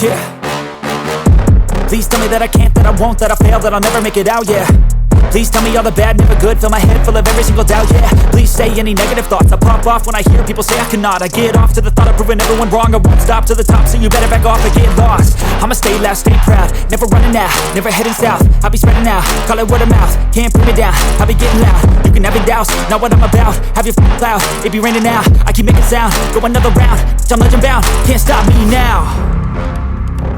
Yeah. Please tell me that I can't, that I won't, that I fail, that I'll never make it out, yeah. Please tell me all the bad, never good, fill my head full of every single doubt, yeah. Please say any negative thoughts, I pop off when I hear people say I cannot. I get off to the thought of proving everyone wrong, I won't stop to the top, so you better back off and get lost. I'ma stay loud, stay proud, never running out, never heading south. I'll be spreading out, call it word of mouth, can't put me down, I'll be getting loud. You can have your doubts, not what I'm about, have your cloud, it be raining now, I keep making sound, go another round, I'm legend bound, can't stop me now.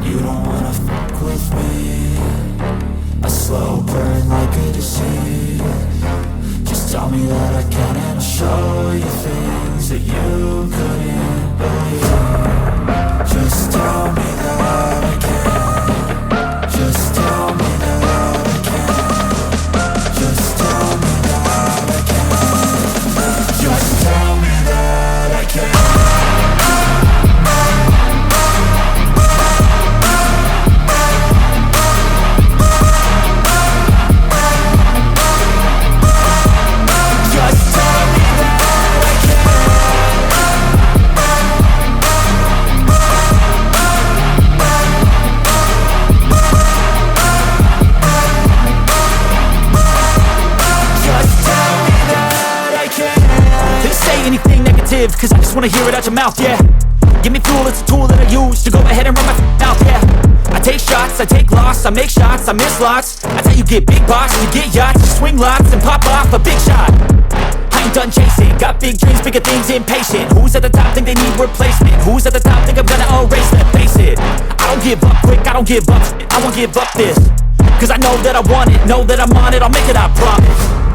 You don't wanna fuck with me, a slow burn like a disease. Just tell me that I can and I'll show you things that you couldn't believe. Just tell me that I can. Just tell me that I can. Just tell me that I can. Just tell me that I can. Anything negative, cause I just wanna hear it out your mouth, yeah. Give me fuel, it's a tool that I use to go ahead and run my mouth, yeah. I take shots, I take loss, I make shots, I miss lots. That's how you get big box, you get yachts, you swing lots and pop off a big shot. I ain't done chasing, got big dreams, bigger things, impatient. Who's at the top think they need replacement? Who's at the top think I'm gonna erase them? Face it, I don't give up quick, I don't give up, I won't give up this. Cause I know that I want it, know that I'm on it, I'll make it, I promise.